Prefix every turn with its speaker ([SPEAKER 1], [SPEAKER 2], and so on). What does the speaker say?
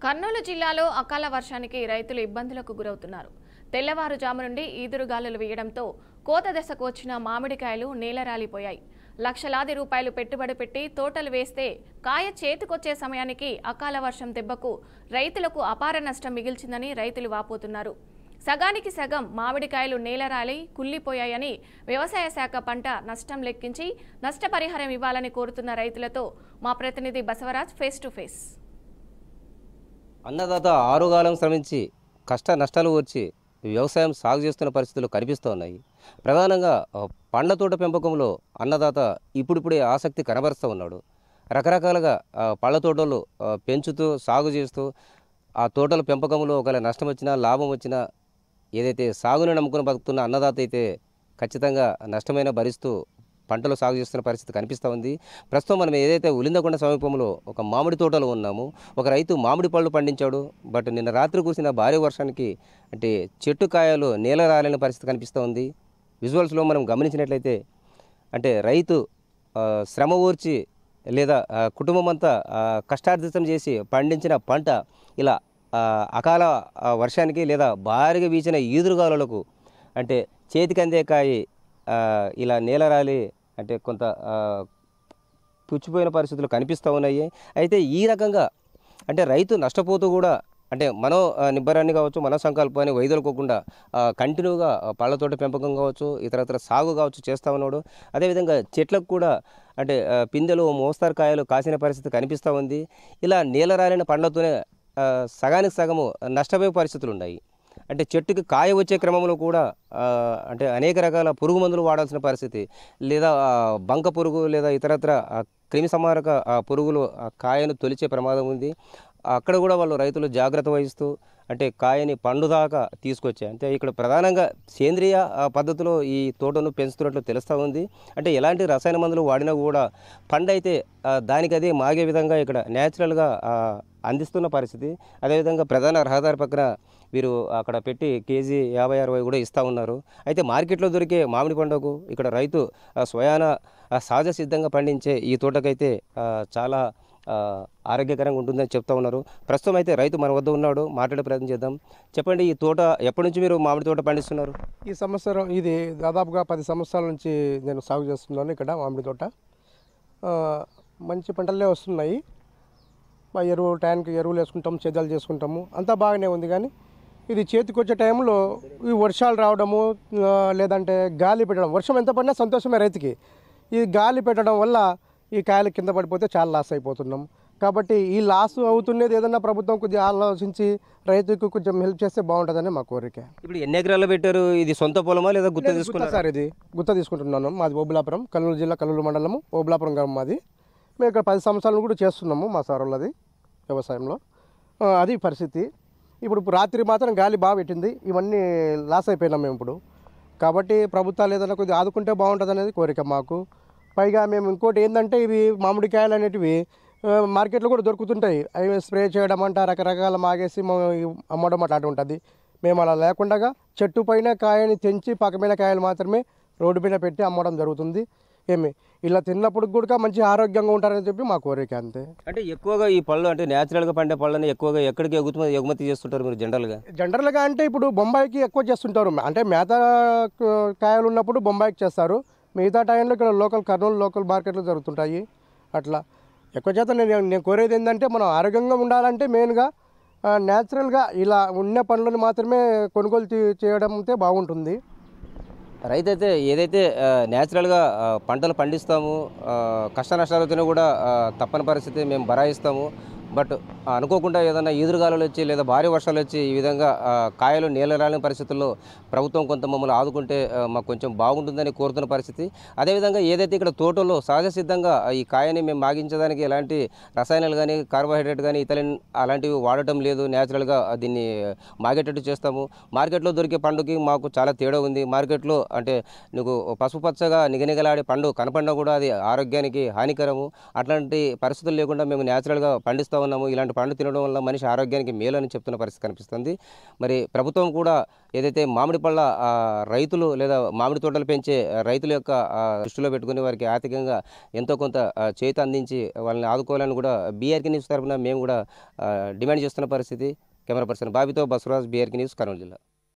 [SPEAKER 1] కర్నూలు జిల్లాలో అకాల వర్షానికి రైతులు ఇబ్బందులకు గురవుతున్నారు. తెల్లవారుజాము నుండి ఈదురుగాలులు వేయడంతో కోత దశకు వచ్చిన మామిడికాయలు నేలరాలిపోయాయి. లక్షలాది రూపాయలు పెట్టుబడి పెట్టి తోటలు వేస్తే కాయ చేతికొచ్చే సమయానికి అకాల వర్షం దెబ్బకు రైతులకు అపార నష్టం మిగిల్చిందని రైతులు వాపోతున్నారు. సగానికి సగం మామిడికాయలు నేలరాలి కుళ్లిపోయాయని వ్యవసాయ శాఖ పంట నష్టం లెక్కించి నష్టపరిహారం ఇవ్వాలని కోరుతున్న రైతులతో మా ప్రతినిధి బసవరాజ్ ఫేస్ టు ఫేస్.
[SPEAKER 2] అన్నదాత ఆరుగాలం శ్రమించి కష్ట నష్టాలు వచ్చి వ్యవసాయం సాగు చేస్తున్న పరిస్థితులు కనిపిస్తూ ఉన్నాయి. ప్రధానంగా పండ్ల తోట పెంపకంలో అన్నదాత ఇప్పుడిప్పుడే ఆసక్తి కనబరుస్తూ ఉన్నాడు. రకరకాలుగా పళ్ళ తోటలు పెంచుతూ సాగు చేస్తూ ఆ తోటల పెంపకంలో ఒకవేళ నష్టం వచ్చినా లాభం వచ్చినా ఏదైతే సాగుని నమ్ముకుని బతుకుతున్న అన్నదాత అయితే ఖచ్చితంగా నష్టమైన భరిస్తూ పంటలు సాగు చేస్తున్న పరిస్థితి కనిపిస్తూ ఉంది. ప్రస్తుతం మనం ఏదైతే ఉలిందకొండ సమీపంలో ఒక మామిడి తోటలో ఉన్నామో ఒక రైతు మామిడి పళ్ళు పండించాడు. బట్ నిన్న రాత్రి కురిసిన భారీ వర్షానికి అంటే చెట్టు కాయలు నేల రాలేని పరిస్థితి కనిపిస్తూ ఉంది. విజువల్స్లో మనం గమనించినట్లయితే అంటే రైతు శ్రమ ఊర్చి లేదా కుటుంబం అంతా కష్టార్జితం చేసి పండించిన పంట ఇలా అకాల వర్షానికి లేదా భారీగా వీచిన ఈదురుగాలులకు అంటే చేతికి అందే కాయ ఇలా నేలరాలి అంటే కొంత పుచ్చిపోయిన పరిస్థితులు కనిపిస్తూ ఉన్నాయి. అయితే ఈ రకంగా అంటే రైతు నష్టపోతూ కూడా అంటే మనో నిబ్బరాన్ని కావచ్చు మన సంకల్పాన్ని వైదొలుకోకుండా కంటిన్యూగా పళ్ళ తోట పెంపకం కావచ్చు ఇతరత్ర సాగు కావచ్చు చేస్తూ ఉన్నాడు. అదేవిధంగా చెట్లకు కూడా అంటే పిందెలు మోస్తారు కాయలు కాసిన పరిస్థితి కనిపిస్తూ ఉంది. ఇలా నేలరాలిన పండ్లతోనే సగానికి సగము నష్టపోయే పరిస్థితులు ఉన్నాయి. అంటే చెట్టుకి కాయ వచ్చే క్రమంలో కూడా అంటే అనేక రకాల పురుగు మందులు వాడాల్సిన పరిస్థితి లేదా బంక పురుగు లేదా ఇతరత్ర క్రిమి సంహారక పురుగులు కాయను తొలిచే ప్రమాదం ఉంది. అక్కడ కూడా వాళ్ళు రైతులు జాగ్రత్త వహిస్తూ అంటే కాయని పండు దాకా తీసుకొచ్చాయి. అంటే ఇక్కడ ప్రధానంగా సేంద్రియ పద్ధతిలో ఈ తోటను పెంచుతున్నట్లు తెలుస్తూ ఉంది. అంటే ఎలాంటి రసాయన మందులు వాడినా కూడా పండు అయితే దానికి అదే మాగే విధంగా ఇక్కడ న్యాచురల్గా అందిస్తున్న పరిస్థితి. అదేవిధంగా ప్రధాన రహదారి పక్కన వీరు అక్కడ పెట్టి కేజీ 50-60 కూడా ఇస్తూ ఉన్నారు. అయితే మార్కెట్లో దొరికే మామిడి పండుగకు ఇక్కడ రైతు స్వయాన సహజ సిద్ధంగా పండించే ఈ తోటకైతే చాలా ఆరోగ్యకరంగా ఉంటుందని చెప్తా ఉన్నారు. ప్రస్తుతం అయితే రైతు మన వద్ద ఉన్నాడు, మాట్లాడే ప్రయత్నం చేద్దాం. చెప్పండి, ఈ తోట ఎప్పటి నుంచి మీరు మామిడి తోట పండిస్తున్నారు?
[SPEAKER 3] ఈ సంవత్సరం ఇది దాదాపుగా 10 సంవత్సరాల నుంచి నేను సాగు చేస్తున్నాను ఇక్కడ మామిడి తోట. మంచి పంటలే వస్తున్నాయి. టైంకి ఎరువులు వేసుకుంటాము, సేద్యాలు చేసుకుంటాము, అంతా బాగానే ఉంది. కానీ ఇది చేతికి వచ్చే టైంలో ఈ వర్షాలు రావడము లేదంటే గాలి పెట్టడం, వర్షం ఎంత పడినా సంతోషమే రైతుకి. ఈ గాలి పెట్టడం వల్ల ఈ కాయలు కింద పడిపోతే చాలా లాస్ అయిపోతున్నాం. కాబట్టి ఈ లాస్ అవుతున్నది ఏదన్నా ప్రభుత్వం కొద్దిగా ఆలోచించి రైతుకు కొంచెం హెల్ప్ చేస్తే బాగుంటుందని మా కోరిక.
[SPEAKER 2] ఇప్పుడు ఎన్ని ఎకరాలు పెట్టారు? ఇది సొంత పొలమా లేదా గుత్త తీసుకున్నారు?
[SPEAKER 3] సార్ ఇది గుత్త తీసుకుంటున్నాను. మాది ఓబులాపురం, కర్నూలు జిల్లా కర్నూలు మండలము ఓబులాపురం గ్రామం మాది. మేము ఇక్కడ 10 సంవత్సరాలు కూడా చేస్తున్నాము మా సార్ వాళ్ళది వ్యవసాయంలో. అది పరిస్థితి. ఇప్పుడు రాత్రి మాత్రం గాలి బాగా పెట్టింది, ఇవన్నీ లాస్ అయిపోయినాం మేము ఇప్పుడు. కాబట్టి ప్రభుత్వాలు ఏదైనా కొద్దిగా ఆదుకుంటే బాగుంటుంది అనేది కోరిక మాకు. పైగా మేము ఇంకోటి ఏంటంటే ఇవి మామిడికాయలు అనేటివి మార్కెట్లో కూడా దొరుకుతుంటాయి. అవి స్ప్రే చేయడం అంట రకరకాల మాగేసి అమ్మడం అట్లాంటి ఉంటుంది. మేము అలా లేకుండా చెట్టు పైన కాయని తెంచి పక్కమైన కాయలు మాత్రమే రోడ్డు పైన పెట్టి అమ్మడం జరుగుతుంది. ఇలా తిన్నప్పుడు కూడా మంచి ఆరోగ్యంగా ఉంటారని చెప్పి మా కోరిక, అంతే.
[SPEAKER 2] అంటే ఎక్కువగా ఈ పళ్ళు అంటే న్యాచురల్గా పండే పళ్ళని ఎక్కువగా ఎక్కడికి ఎగుమతి చేస్తుంటారు మీరు జనరల్గా?
[SPEAKER 3] అంటే ఇప్పుడు బొంబాయికి ఎక్కువ చేస్తుంటారు. అంటే మేత కాయలు ఉన్నప్పుడు బొంబాయికి చేస్తారు. మిగతా టైంలో ఇక్కడ కర్నూలు లోకల్ మార్కెట్లో జరుగుతుంటాయి. అట్లా ఎక్కువ శాతం నేను కోరేది ఏంటంటే మనం ఆరోగ్యంగా ఉండాలంటే మెయిన్గా న్యాచురల్గా ఇలా ఉన్న పండ్లను మాత్రమే కొనుగోలు చేయడం అయితే బాగుంటుంది.
[SPEAKER 2] రైతు అయితే ఏదైతే న్యాచురల్గా పంటలు పండిస్తాము, కష్ట నష్టాలతోనే కూడా తప్పని పరిస్థితి మేము బరాయిస్తాము. బట్ అనుకోకుండా ఏదైనా ఈదురుగాలులు వచ్చి లేదా భారీ వర్షాలు వచ్చి ఈ విధంగా కాయలు నేలరాలని పరిస్థితుల్లో ప్రభుత్వం కొంత మమ్మల్ని ఆదుకుంటే మాకు కొంచెం బాగుంటుందని కోరుతున్న పరిస్థితి. అదేవిధంగా ఏదైతే ఇక్కడ తోటల్లో సహజ సిద్ధంగా ఈ కాయని మేము మాగించడానికి ఎలాంటి రసాయనాలు కానీ కార్బోహైడ్రేట్ కానీ ఇతలిన్ అలాంటివి వాడటం లేదు. న్యాచురల్గా దీన్ని మాగేటట్టు చేస్తాము. మార్కెట్లో దొరికే పండుకి మాకు చాలా తేడా ఉంది. మార్కెట్లో అంటే నీకు పసుపు పచ్చగా నిగనిగలాడే పండు కనపడినా కూడా అది ఆరోగ్యానికి హానికరము. అట్లాంటి పరిస్థితులు లేకుండా మేము న్యాచురల్గా పండిస్తాము. ఉన్నాము. ఇలాంటి పండ్లు తినడం వల్ల మనిషి ఆరోగ్యానికి మేలు అని చెప్తున్న పరిస్థితి కనిపిస్తుంది. మరి ప్రభుత్వం కూడా ఏదైతే మామిడి పళ్ళ రైతులు లేదా మామిడి తోటలు పెంచే రైతుల యొక్క దృష్టిలో పెట్టుకుని వారికి ఆర్థికంగా ఎంతో కొంత చేయూత అందించి వాళ్ళని ఆదుకోవాలని కూడా బీఆర్కే న్యూస్ తరఫున మేము కూడా డిమాండ్ చేస్తున్న పరిస్థితి. కెమెరా పర్సన్ బాబీతో బసవరాజ్, బీఆర్కే న్యూస్, కర్నూలు జిల్లా.